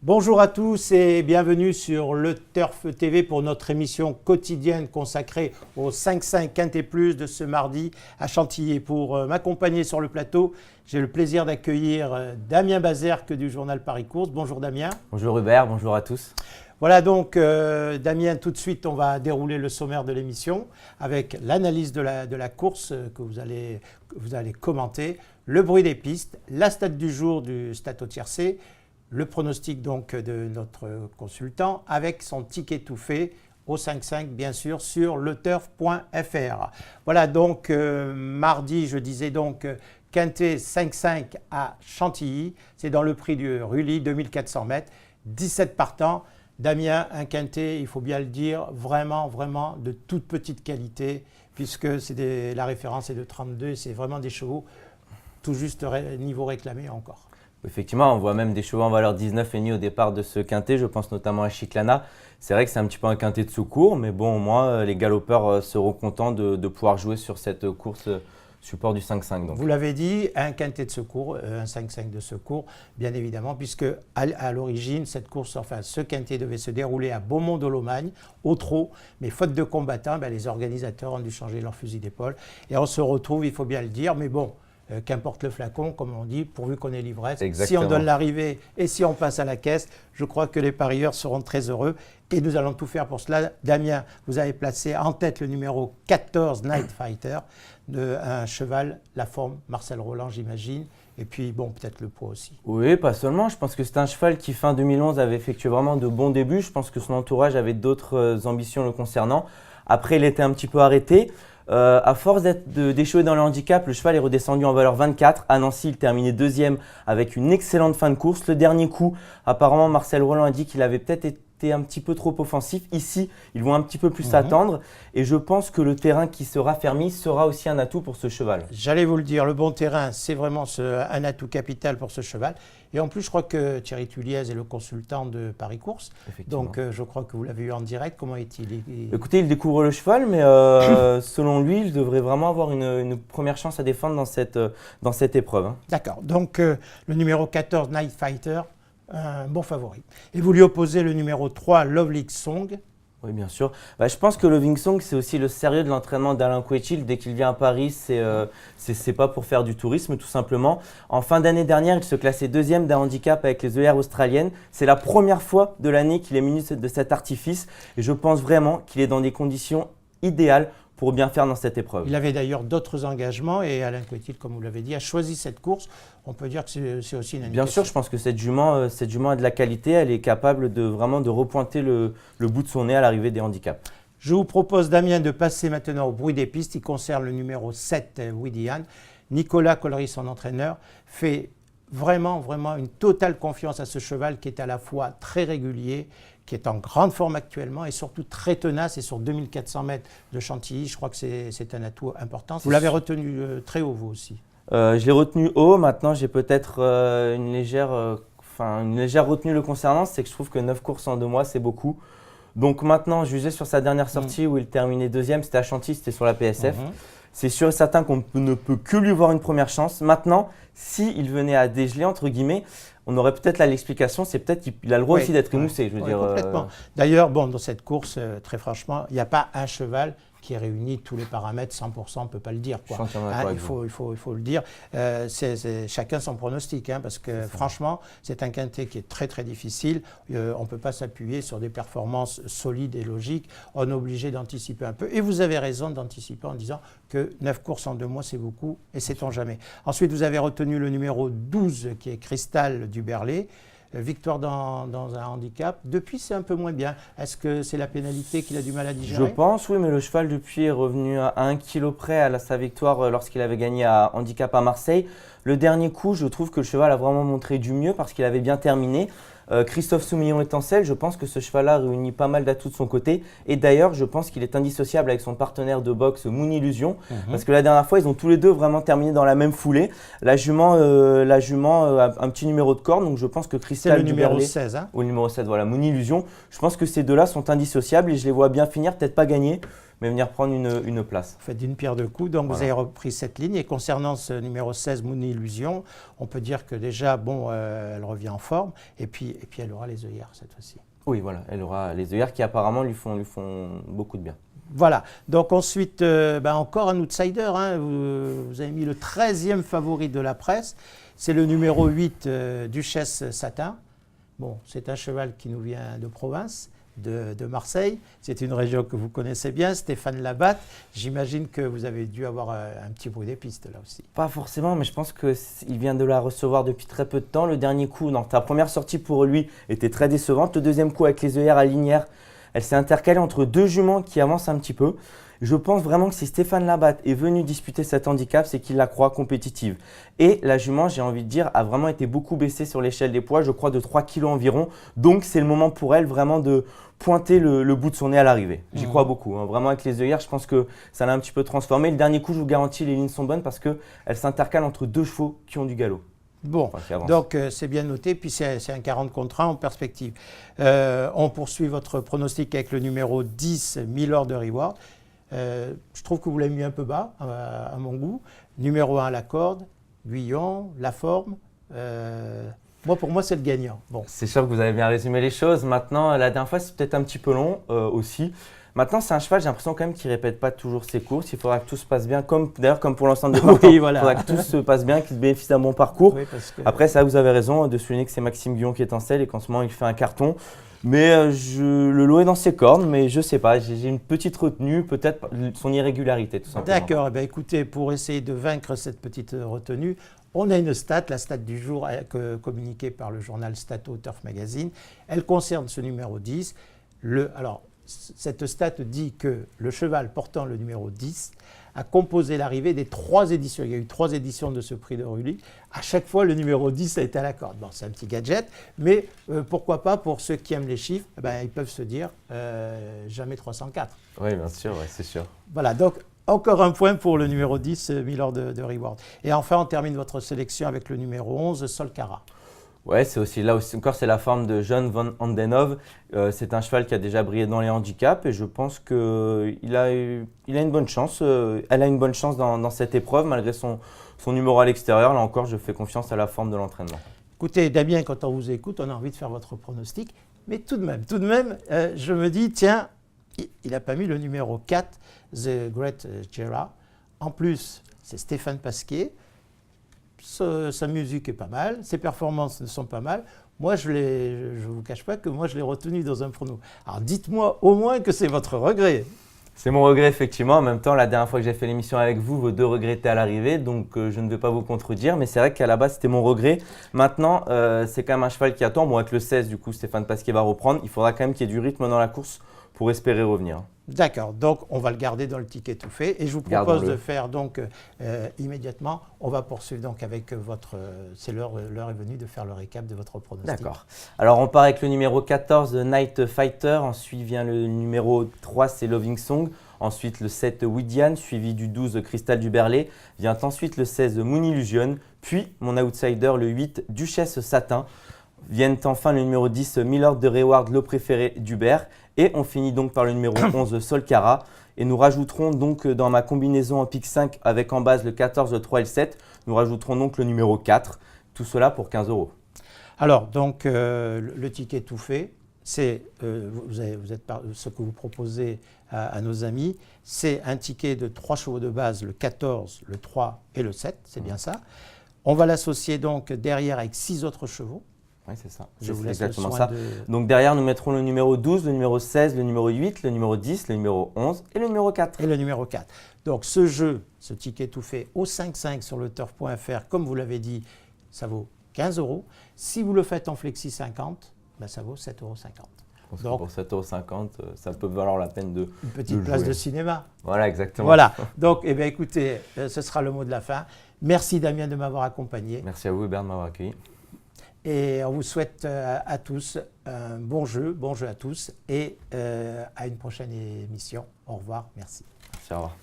Bonjour à tous et bienvenue sur le Turf TV pour notre émission quotidienne consacrée au 5-5 Quintet Plus de ce mardi à Chantilly. Pour m'accompagner sur le plateau, j'ai le plaisir d'accueillir Damien Bazerque du journal Paris Course. Bonjour Damien. Bonjour Hubert, bonjour à tous. Voilà donc Damien, tout de suite on va dérouler le sommaire de l'émission avec l'analyse de la course que vous allez commenter, le bruit des pistes, la stat du jour du Stade au Tiercé, le pronostic donc de notre consultant avec son ticket tout fait au 5-5 bien sûr sur leturf.fr. Voilà donc mardi je disais donc Quintet 5-5 à Chantilly, c'est dans le prix du Rully, 2400 mètres, 17 partants. Damien, un quintet, il faut bien le dire, vraiment de toute petite qualité, puisque la référence est de 32, c'est vraiment des chevaux tout juste niveau réclamé encore. Effectivement, on voit même des chevaux en valeur 19,5 au départ de ce quintet, je pense notamment à Chiclana. C'est vrai que c'est un petit peu un quintet de secours, mais bon, au moins les galopeurs seront contents de pouvoir jouer sur cette course support du 5-5. Vous l'avez dit, un quintet de secours, un 5-5 de secours, bien évidemment, puisque à l'origine, cette course, enfin ce quintet devait se dérouler à Beaumont-de-Lomagne, au trot, mais faute de combattants, les organisateurs ont dû changer leur fusil d'épaule. Et on se retrouve, il faut bien le dire, mais bon, qu'importe le flacon, comme on dit, pourvu qu'on ait l'ivresse. Si on donne l'arrivée et si on passe à la caisse, je crois que les parieurs seront très heureux. Et nous allons tout faire pour cela. Damien, vous avez placé en tête le numéro 14, Night Fighter, un cheval, la forme, Marcel Roland, j'imagine. Et puis, bon, peut-être le poids aussi. Oui, pas seulement. Je pense que c'est un cheval qui, fin 2011, avait effectué vraiment de bons débuts. Je pense que son entourage avait d'autres ambitions le concernant. Après, il était un petit peu arrêté. À force d'échouer dans le handicap, le cheval est redescendu en valeur 24. À Nancy, il terminait deuxième avec une excellente fin de course. Le dernier coup, apparemment, Marcel Roland a dit qu'il avait peut-être été un petit peu trop offensif. Ici, ils vont un petit peu plus s'attendre. Et je pense que le terrain qui sera fermé sera aussi un atout pour ce cheval. J'allais vous le dire, le bon terrain, c'est vraiment un atout capital pour ce cheval. Et en plus, je crois que Thierry Tulliez est le consultant de Paris Course. Donc, je crois que vous l'avez eu en direct. Comment est-il? Écoutez, il découvre le cheval, mais selon lui, il devrait vraiment avoir une première chance à défendre dans cette épreuve. D'accord. Donc, le numéro 14, Night Fighter, un bon favori. Et vous lui opposez le numéro 3, Lovely Song. Oui, bien sûr. Je pense que le Lovely Song, c'est aussi le sérieux de l'entraînement d'Alain Quetil. Dès qu'il vient à Paris, c'est pas pour faire du tourisme, tout simplement. En fin d'année dernière, il se classait deuxième d'un handicap avec les œillères australiennes. C'est la première fois de l'année qu'il est muni de cet artifice. Et je pense vraiment qu'il est dans des conditions idéales pour bien faire dans cette épreuve. Il avait d'ailleurs d'autres engagements et Alain Quetil, comme vous l'avez dit, a choisi cette course. On peut dire que c'est aussi une indication. Bien sûr, je pense que cette jument a de la qualité. Elle est capable de vraiment de repointer le bout de son nez à l'arrivée des handicaps. Je vous propose, Damien, de passer maintenant au bruit des pistes. Il concerne le numéro 7, Widian. Nicolas Collery, son entraîneur, fait vraiment une totale confiance à ce cheval qui est à la fois très régulier, qui est en grande forme actuellement et surtout très tenace. Et sur 2400 mètres de Chantilly, je crois que c'est un atout important. Vous l'avez retenu très haut, vous aussi. Je l'ai retenu haut. Maintenant, j'ai peut-être une légère retenue le concernant. C'est que je trouve que 9 courses en 2 mois, c'est beaucoup. Donc maintenant, jugé sur sa dernière sortie où il terminait deuxième, c'était à Chantilly, c'était sur la PSF. C'est sûr et certain qu'on ne peut que lui voir une première chance. Maintenant, s'il venait à dégeler, entre guillemets, on aurait peut-être là l'explication, c'est peut-être qu'il a le droit aussi d'être émoussé. Je veux dire, complètement. D'ailleurs, dans cette course, très franchement, il n'y a pas un cheval qui réunit tous les paramètres 100%, on ne peut pas le dire. Il faut le dire. C'est chacun son pronostic, parce que franchement, c'est un quintet qui est très difficile. On ne peut pas s'appuyer sur des performances solides et logiques. On est obligé d'anticiper un peu. Et vous avez raison d'anticiper en disant que 9 courses en 2 mois, c'est beaucoup et sait-on jamais. Ensuite, vous avez retenu le numéro 12 qui est Cristal du Berlay. Victoire dans un handicap. Depuis, c'est un peu moins bien. Est-ce que c'est la pénalité qu'il a du mal à digérer? Je pense, oui, mais le cheval, depuis, est revenu à 1 kg près à sa victoire lorsqu'il avait gagné à handicap à Marseille. Le dernier coup, je trouve que le cheval a vraiment montré du mieux parce qu'il avait bien terminé. Christophe Soumillon-Étincelle, je pense que ce cheval-là réunit pas mal d'atouts de son côté. Et d'ailleurs, je pense qu'il est indissociable avec son partenaire de boxe, Moon Illusion. Parce que la dernière fois, ils ont tous les deux vraiment terminé dans la même foulée. La jument a un petit numéro de corne, donc je pense que Cristal c'est le numéro 16. Ou le numéro 7, voilà, Moon Illusion. Je pense que ces deux-là sont indissociables et je les vois bien finir, peut-être pas gagner, mais venir prendre une place. Vous faites d'une pierre deux coups, donc Voilà. vous avez repris cette ligne. Et concernant ce numéro 16, Moon Illusion, on peut dire que déjà, bon, elle revient en forme, et puis elle aura les œillères cette fois-ci. Oui, voilà, elle aura les œillères qui apparemment lui font beaucoup de bien. Voilà, donc ensuite, encore un outsider, hein. Vous avez mis le 13e favori de la presse, c'est le numéro 8, Duchesse Satin. Bon, c'est un cheval qui nous vient de province, de Marseille, c'est une région que vous connaissez bien, Stéphane Labatte. J'imagine que vous avez dû avoir un petit bruit des pistes là aussi. Pas forcément, mais je pense qu'il vient de la recevoir depuis très peu de temps. Le dernier coup, dans ta première sortie pour lui, était très décevante. Le deuxième coup avec les œillères à linière, elle s'est intercalée entre deux juments qui avancent un petit peu. Je pense vraiment que si Stéphane Labatte est venu disputer cet handicap, c'est qu'il la croit compétitive. Et la jument, j'ai envie de dire, a vraiment été beaucoup baissée sur l'échelle des poids, je crois de 3 kg environ. Donc c'est le moment pour elle vraiment de pointer le bout de son nez à l'arrivée. J'y crois beaucoup, hein. Vraiment avec les œillères, je pense que ça l'a un petit peu transformé. Le dernier coup, je vous garantis, les lignes sont bonnes parce qu'elle s'intercale entre deux chevaux qui ont du galop. Bon, donc c'est bien noté, puis c'est un 40 contre 1 en perspective. On poursuit votre pronostic avec le numéro 10, Milord de Reward. Je trouve que vous l'avez mis un peu bas, à mon goût. Numéro 1, la corde, Guyon, la forme. Pour moi, c'est le gagnant. Bon. C'est sûr que vous avez bien résumé les choses. Maintenant, la dernière fois, c'est peut-être un petit peu long aussi. Maintenant, c'est un cheval, j'ai l'impression quand même qu'il ne répète pas toujours ses courses. Il faudra que tout se passe bien, comme pour l'ensemble des partants. Oui, voilà. Il faudra que tout se passe bien, qu'il bénéficie d'un bon parcours. Oui, parce que... Après, ça, vous avez raison de souligner que c'est Maxime Guyon qui est en selle et qu'en ce moment, il fait un carton. Mais le lot est dans ses cornes, mais je ne sais pas. J'ai une petite retenue, peut-être son irrégularité, tout simplement. D'accord. Écoutez, pour essayer de vaincre cette petite retenue, on a une stat, la stat du jour communiquée par le journal Stato Turf Magazine. Elle concerne ce numéro 10. Cette stat dit que le cheval portant le numéro 10 a composé l'arrivée des 3 éditions. Il y a eu 3 éditions de ce prix de Rully. À chaque fois, le numéro 10 a été à la corde. Bon, c'est un petit gadget, mais pourquoi pas, pour ceux qui aiment les chiffres, ils peuvent se dire jamais 304. Oui, bien sûr, ouais, c'est sûr. Voilà, donc encore un point pour le numéro 10, Milord de Reward. Et enfin, on termine votre sélection avec le numéro 11, Solcara. Ouais, c'est aussi là aussi encore c'est la forme de John Van Andenov. C'est un cheval qui a déjà brillé dans les handicaps et je pense qu'il a une bonne chance. Elle a une bonne chance dans cette épreuve malgré son numéro à l'extérieur. Là encore, je fais confiance à la forme de l'entraînement. Écoutez, Damien, quand on vous écoute, on a envie de faire votre pronostic, mais tout de même, je me dis, tiens, il n'a pas mis le numéro 4, The Great Gerard. En plus, c'est Stéphane Pasquier. Sa musique est pas mal, ses performances sont pas mal. Moi, je ne vous cache pas que moi, je l'ai retenu dans un prono. Alors, dites-moi au moins que c'est votre regret. C'est mon regret, effectivement. En même temps, la dernière fois que j'ai fait l'émission avec vous, vos 2 regrets étaient à l'arrivée, donc je ne vais pas vous contredire. Mais c'est vrai qu'à la base, c'était mon regret. Maintenant, c'est quand même un cheval qui attend. Bon, avec le 16, du coup, Stéphane Pasquier va reprendre. Il faudra quand même qu'il y ait du rythme dans la course pour espérer revenir. D'accord, donc on va le garder dans le ticket tout fait et je vous propose de faire donc immédiatement, on va poursuivre donc avec votre, c'est l'heure est venue de faire le récap de votre pronostic. D'accord, alors on part avec le numéro 14, Night Fighter, ensuite vient le numéro 3, c'est Loving Song, ensuite le 7, Widian, suivi du 12, Cristal du Berlay, vient ensuite le 16, Moon Illusion, puis mon outsider, le 8, Duchesse Satin, viennent enfin le numéro 10, Milord de Reward, le préféré d'Hubert. Et on finit donc par le numéro 11, Solcara. Et nous rajouterons donc dans ma combinaison en pick 5 avec en base le 14, le 3 et le 7, nous rajouterons donc le numéro 4. Tout cela pour 15 €. Alors, donc, le ticket tout fait, c'est ce que vous proposez à nos amis, c'est un ticket de 3 chevaux de base, le 14, le 3 et le 7, c'est bien ça. On va l'associer donc derrière avec 6 autres chevaux. Oui, c'est ça. Je vous laisse exactement le soin ça. Donc derrière, nous mettrons le numéro 12, le numéro 16, le numéro 8, le numéro 10, le numéro 11 et le numéro 4. Et le numéro 4. Donc ce jeu, ce ticket tout fait au 5-5 sur le turf.fr, comme vous l'avez dit, ça vaut 15 €. Si vous le faites en flexi 50, ça vaut 7,50 €. Donc pour 7,50 €, ça peut valoir la peine de une petite place de cinéma. Voilà, exactement. Voilà. Donc, écoutez, ce sera le mot de la fin. Merci Damien de m'avoir accompagné. Merci à vous Hubert de m'avoir accueilli. Et on vous souhaite à tous un bon jeu à tous et à une prochaine émission. Au revoir, merci. Merci, au revoir.